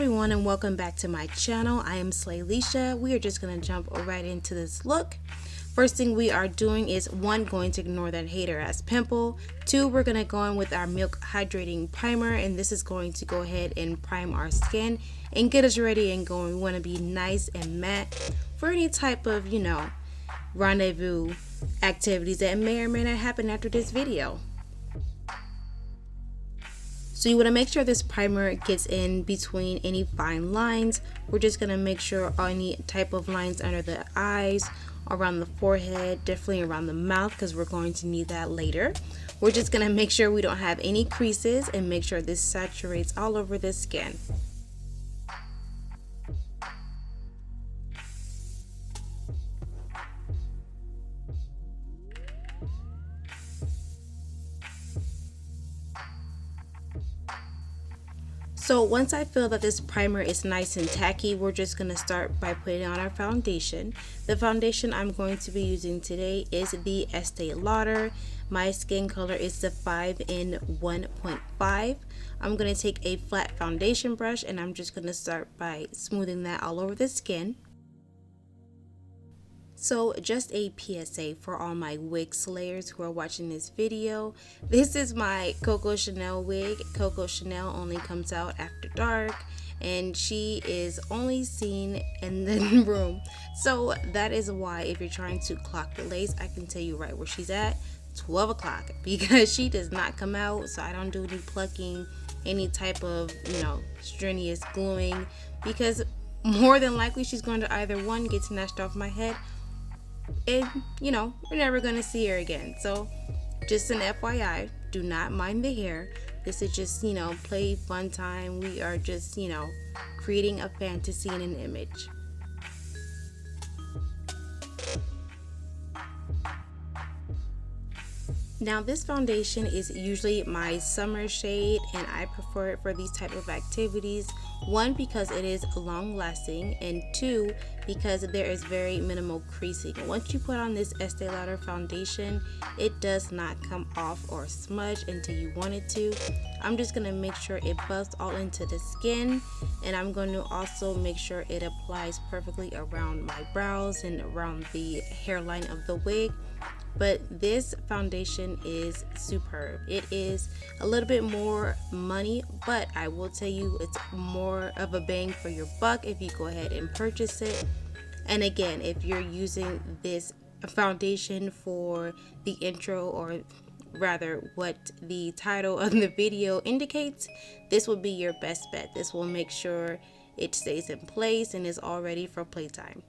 everyone and welcome back to my channel. I am Slaylicia. We are just going to jump right into this look. First thing we are doing is 1, going to ignore that hater ass pimple. 2, we're going to go in with our Milk Hydrating Primer, and this is going to go ahead and prime our skin and get us ready and going. We want to be nice and matte for any type of, rendezvous activities that may or may not happen after this video. So you want to make sure this primer gets in between any fine lines. We're just going to make sure any type of lines under the eyes, around the forehead, definitely around the mouth because we're going to need that later. We're just going to make sure we don't have any creases and make sure this saturates all over the skin. So once I feel that this primer is nice and tacky, we're just going to start by putting on our foundation. The foundation I'm going to be using today is the Estée Lauder. My skin color is the 5 in 1.5. I'm going to take a flat foundation brush and I'm just going to start by smoothing that all over the skin. So just a PSA for all my wig slayers who are watching this video. This is my Coco Chanel wig. Coco Chanel only comes out after dark and she is only seen in the room. So that is why if you're trying to clock the lace, I can tell you right where she's at, 12 o'clock, because she does not come out. So I don't do any plucking, any type of, strenuous gluing, because more than likely she's going to either 1, get snatched off my head, and we're never going to see her again. So just an FYI, do not mind the hair. This is just play fun time. We are just creating a fantasy and an image. Now this foundation is usually my summer shade and I prefer it for these type of activities. 1, because it is long lasting, and 2, because there is very minimal creasing. Once you put on this Estée Lauder foundation, it does not come off or smudge until you want it to. I'm just going to make sure it buffs all into the skin, and I'm going to also make sure it applies perfectly around my brows and around the hairline of the wig. But this foundation is superb. It is a little bit more money, but I will tell you it's more of a bang for your buck if you go ahead and purchase it. And again, if you're using this foundation for the intro, or rather what the title of the video indicates, this will be your best bet. This will make sure it stays in place and is all ready for playtime.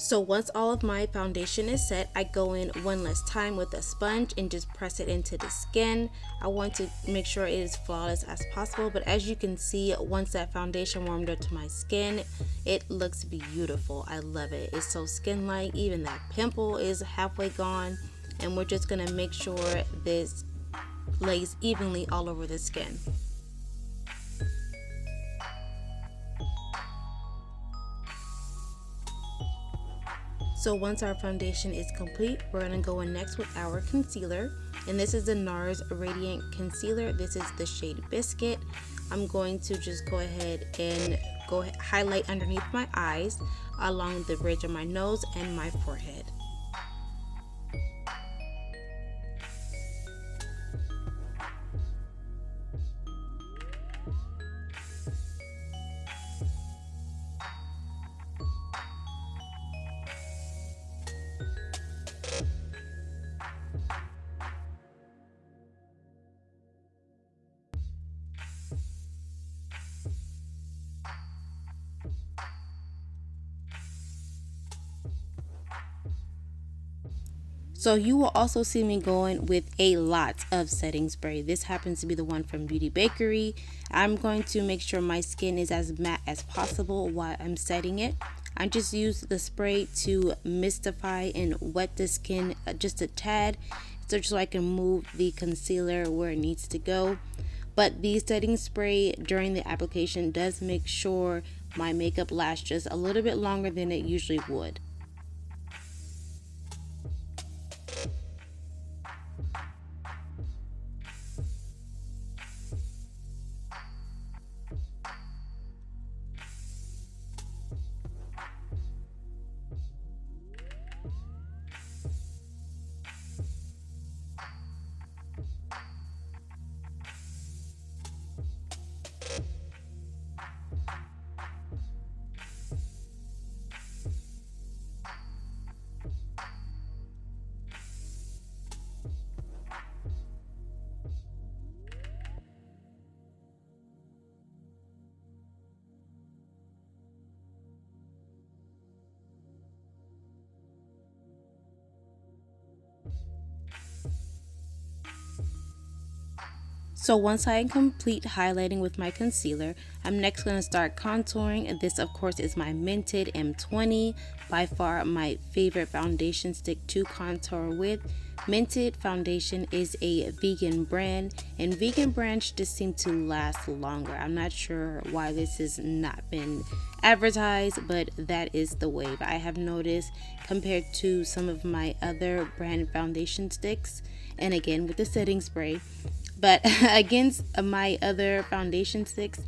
So once all of my foundation is set, I go in one last time with a sponge and just press it into the skin. I want to make sure it is flawless as possible, but as you can see, once that foundation warmed up to my skin, it looks beautiful. I love it. It's so skin-like. Even that pimple is halfway gone, and we're just gonna make sure this lays evenly all over the skin. So once our foundation is complete, we're going to go in next with our concealer, and this is the NARS Radiant Concealer. This is the shade Biscuit. I'm going to just go ahead and highlight underneath my eyes, along the bridge of my nose and my forehead. So you will also see me going with a lot of setting spray. This happens to be the one from Bakerie. I'm going to make sure my skin is as matte as possible while I'm setting it. I just use the spray to mistify and wet the skin just a tad, so I can move the concealer where it needs to go. But the setting spray during the application does make sure my makeup lasts just a little bit longer than it usually would. So once I complete highlighting with my concealer, I'm next going to start contouring. And this of course is my Mented M20, by far my favorite foundation stick to contour with. Mented foundation is a vegan brand, and vegan brands just seem to last longer. I'm not sure why this has not been advertised, but that is the wave I have noticed compared to some of my other brand foundation sticks, and again with the setting spray. But against my other foundation sticks,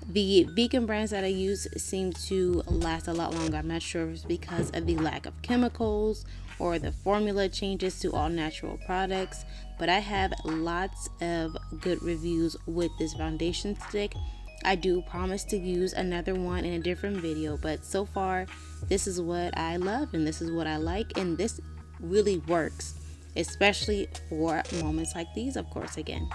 the vegan brands that I use seem to last a lot longer. I'm not sure if it's because of the lack of chemicals or the formula changes to all natural products, but I have lots of good reviews with this foundation stick. I do promise to use another one in a different video, but so far this is what I love and this is what I like, and this really works, especially for moments like these, of course, again.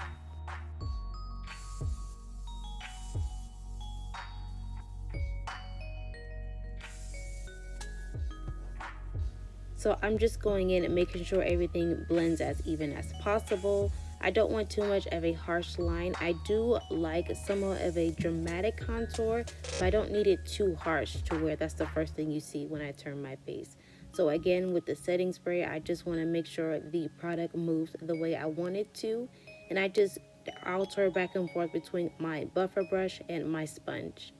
So I'm just going in and making sure everything blends as even as possible. I don't want too much of a harsh line. I do like somewhat of a dramatic contour, but I don't need it too harsh to where that's the first thing you see when I turn my face. So again, with the setting spray, I just want to make sure the product moves the way I want it to. And I just alter back and forth between my buffer brush and my sponge.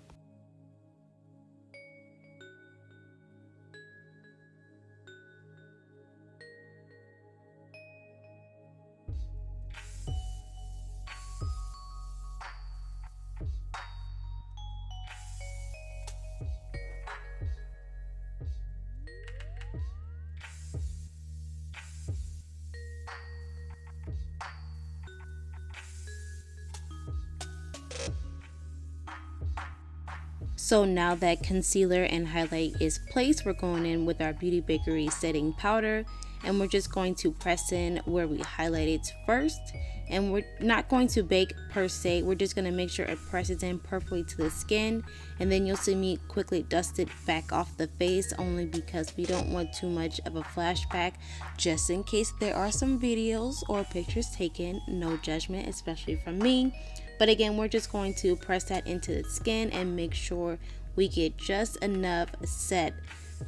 So now that concealer and highlight is placed, we're going in with our Beauty Bakerie setting powder, and we're just going to press in where we highlighted first. And we're not going to bake per se, we're just going to make sure it presses in perfectly to the skin, and then you'll see me quickly dust it back off the face, only because we don't want too much of a flashback, just in case there are some videos or pictures taken. No judgment, especially from me. But again, we're just going to press that into the skin and make sure we get just enough set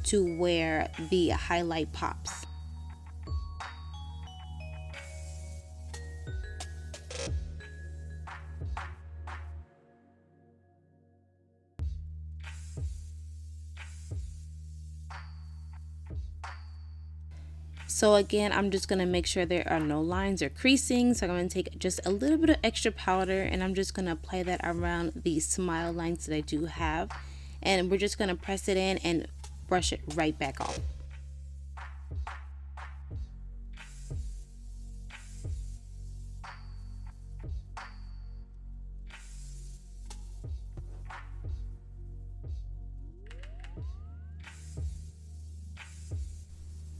to where the highlight pops. So again, I'm just going to make sure there are no lines or creasing. So I'm going to take just a little bit of extra powder, and I'm just going to apply that around the smile lines that I do have. And we're just going to press it in and brush it right back off.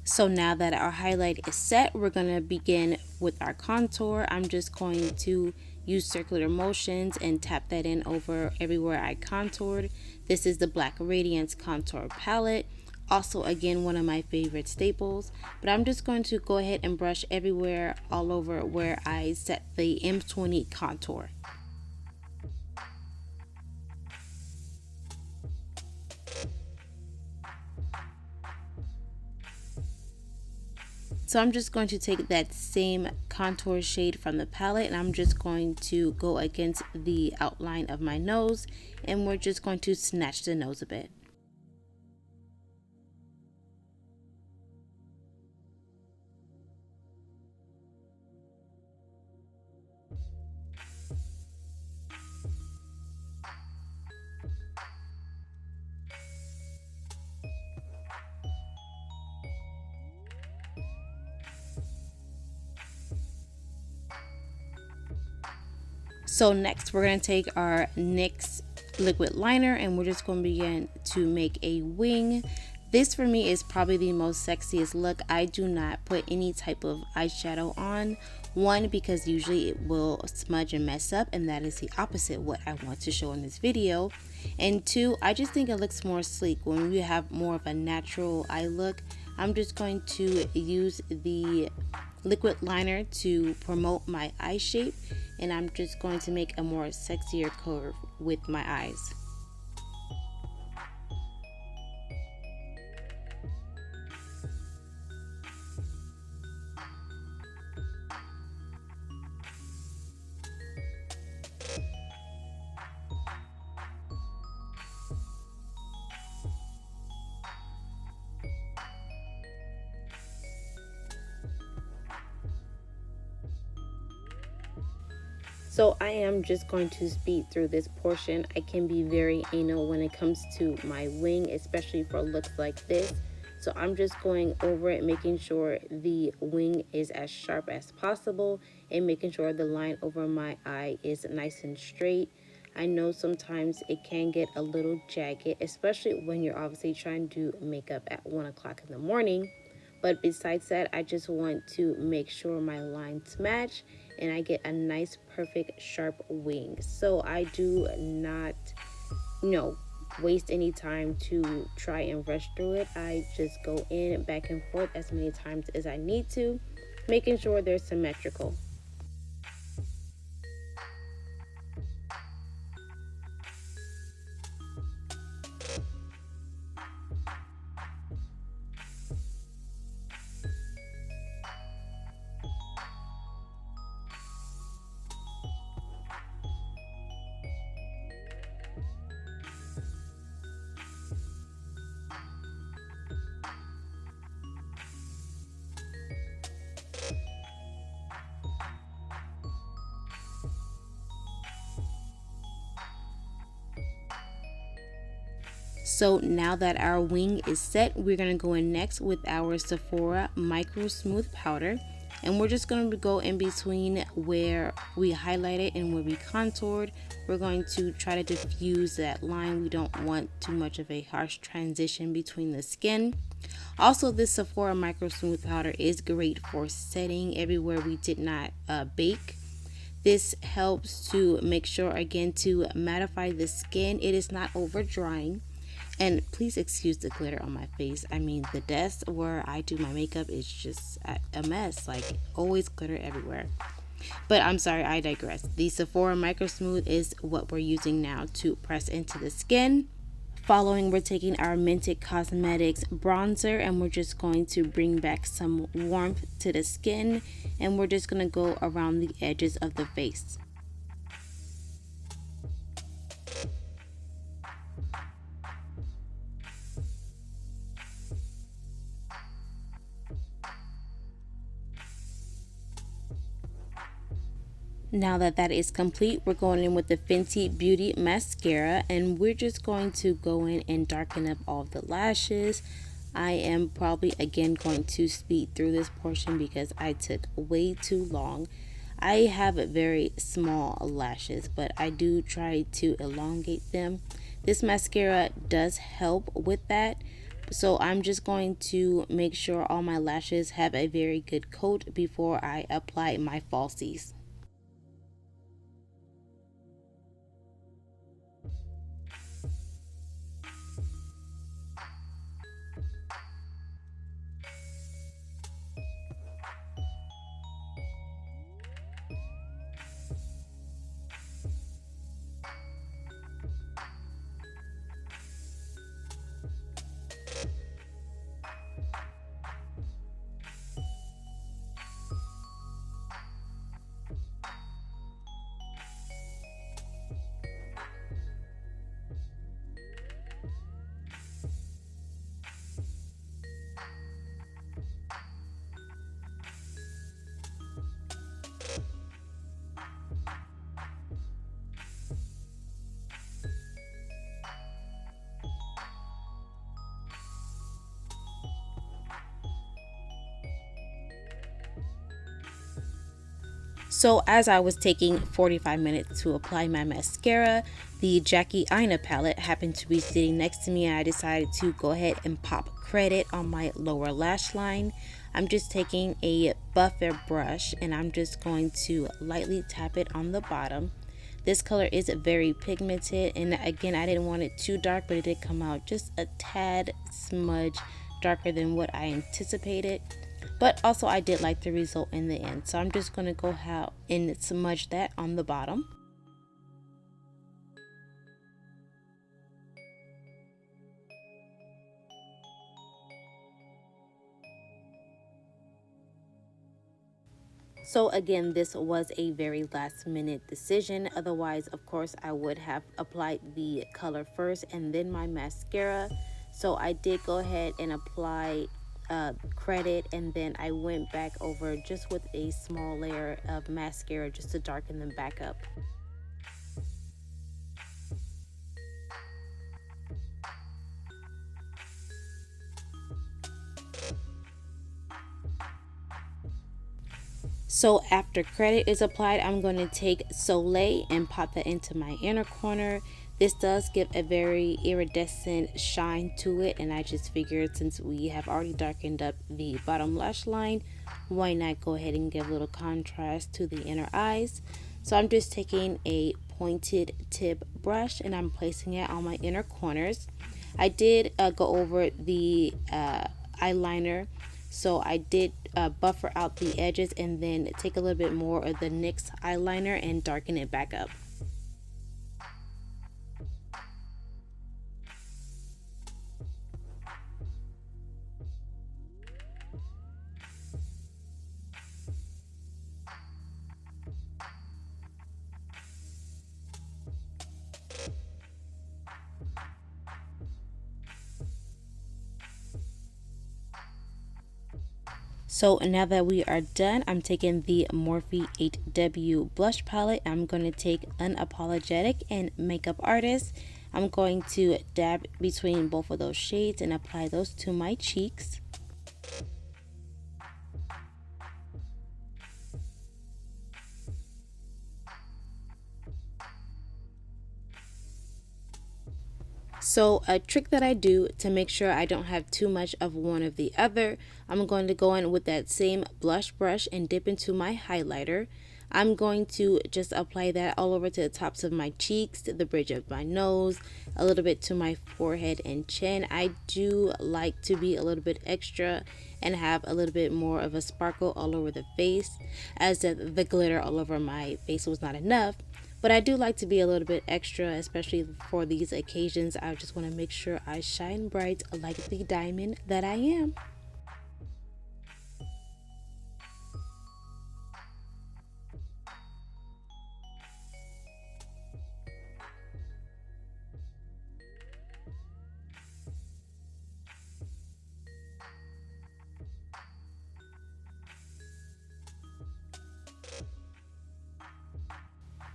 So now that our highlight is set, we're going to begin with our contour. I'm just going to use circular motions and tap that in over everywhere I contoured. This is the Black Radiance Contour Palette. Also, again, one of my favorite staples. But I'm just going to go ahead and brush everywhere all over where I set the M20 contour. So I'm just going to take that same contour shade from the palette, and I'm just going to go against the outline of my nose, and we're just going to snatch the nose a bit. So next we're going to take our NYX liquid liner, and we're just going to begin to make a wing. This for me is probably the most sexiest look. I do not put any type of eyeshadow on. One, because usually it will smudge and mess up, and that is the opposite what I want to show in this video. And two, I just think it looks more sleek when we have more of a natural eye look. I'm just going to use the liquid liner to promote my eye shape, and I'm just going to make a more sexier curve with my eyes. So I am just going to speed through this portion. I can be very anal when it comes to my wing, especially for looks like this. So I'm just going over it, making sure the wing is as sharp as possible and making sure the line over my eye is nice and straight. I know sometimes it can get a little jagged, especially when you're obviously trying to do makeup at 1 o'clock in the morning. But besides that, I just want to make sure my lines match and I get a nice, perfect, sharp wing. So I do not, waste any time to try and rush through it. I just go in back and forth as many times as I need to, making sure they're symmetrical. So now that our wing is set, we're going to go in next with our Sephora Microsmooth powder. And we're just going to go in between where we highlighted and where we contoured. We're going to try to diffuse that line. We don't want too much of a harsh transition between the skin. Also, this Sephora Microsmooth powder is great for setting everywhere we did not bake. This helps to make sure, again, to mattify the skin. It is not over drying. And please excuse the glitter on my face. I mean, the desk where I do my makeup is just a mess. Like, always glitter everywhere. But I'm sorry, I digress. The Sephora Microsmooth is what we're using now to press into the skin. Following, we're taking our Mented Cosmetics bronzer and we're just going to bring back some warmth to the skin. And we're just going to go around the edges of the face. Now that that is complete, we're going in with the Fenty Beauty Mascara and we're just going to go in and darken up all of the lashes. I am probably again going to speed through this portion because I took way too long. I have very small lashes, but I do try to elongate them. This mascara does help with that. So I'm just going to make sure all my lashes have a very good coat before I apply my falsies. So as I was taking 45 minutes to apply my mascara, the Jackie Aina palette happened to be sitting next to me and I decided to go ahead and pop credit on my lower lash line. I'm just taking a buffer brush and I'm just going to lightly tap it on the bottom. This color is very pigmented and again I didn't want it too dark, but it did come out just a tad smudge darker than what I anticipated. but also I did like the result in the end. So I'm just going to go ahead and smudge that on the bottom. So again, this was a very last minute decision. Otherwise, of course, I would have applied the color first and then my mascara. So I did go ahead and apply credit, and then I went back over just with a small layer of mascara just to darken them back up. So after credit is applied, I'm going to take Soleil and pop that into my inner corner. This does give a very iridescent shine to it, and I just figured since we have already darkened up the bottom lash line, why not go ahead and give a little contrast to the inner eyes. So I'm just taking a pointed tip brush and I'm placing it on my inner corners. I did go over the eyeliner, so I did buffer out the edges and then take a little bit more of the NYX eyeliner and darken it back up. So now that we are done, I'm taking the Morphe 8W blush palette. I'm going to take Unapologetic and Makeup Artist. I'm going to dab between both of those shades and apply those to my cheeks. So a trick that I do to make sure I don't have too much of one or the other, I'm going to go in with that same blush brush and dip into my highlighter. I'm going to just apply that all over to the tops of my cheeks, the bridge of my nose, a little bit to my forehead and chin. I do like to be a little bit extra and have a little bit more of a sparkle all over the face, as the glitter all over my face was not enough. But I do like to be a little bit extra, especially for these occasions. I just want to make sure I shine bright like the diamond that I am.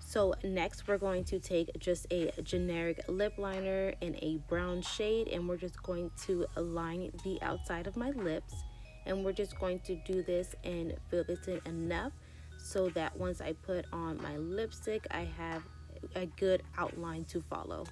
So next we're going to take just a generic lip liner in a brown shade, and we're just going to align the outside of my lips, and we're just going to do this and fill this in enough so that once I put on my lipstick I have a good outline to follow.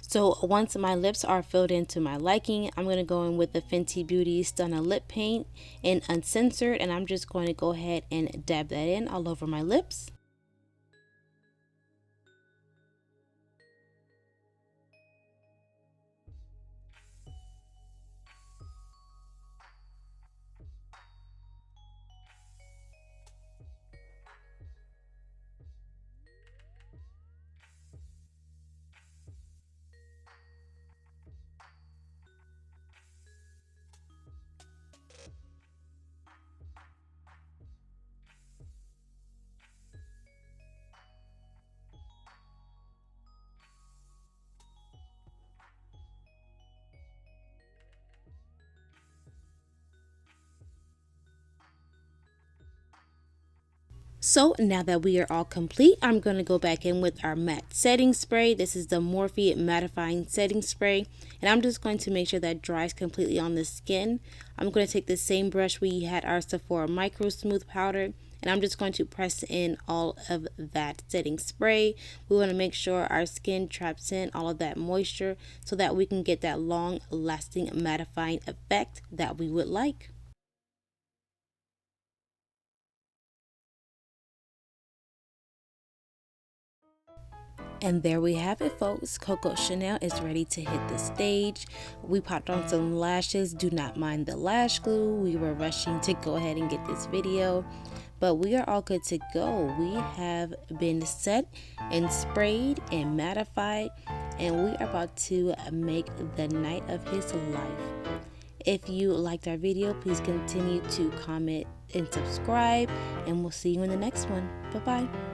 So once my lips are filled into my liking, I'm going to go in with the Fenty Beauty Stunna Lip Paint in Uncensored, and I'm just going to go ahead and dab that in all over my lips. So now that we are all complete, I'm going to go back in with our matte setting spray. This is the Morphe mattifying setting spray, and I'm just going to make sure that dries completely on the skin. I'm going to take the same brush we had our Sephora Microsmooth powder, and I'm just going to press in all of that setting spray. We want to make sure our skin traps in all of that moisture so that we can get that long lasting mattifying effect that we would like. And there we have it, folks. Coco Chanel is ready to hit the stage. We popped on some lashes. Do not mind the lash glue. We were rushing to go ahead and get this video, but we are all good to go. We have been set and sprayed and mattified, and we are about to make the night of his life. If you liked our video, please continue to comment and subscribe, and we'll see you in the next one. Bye-bye.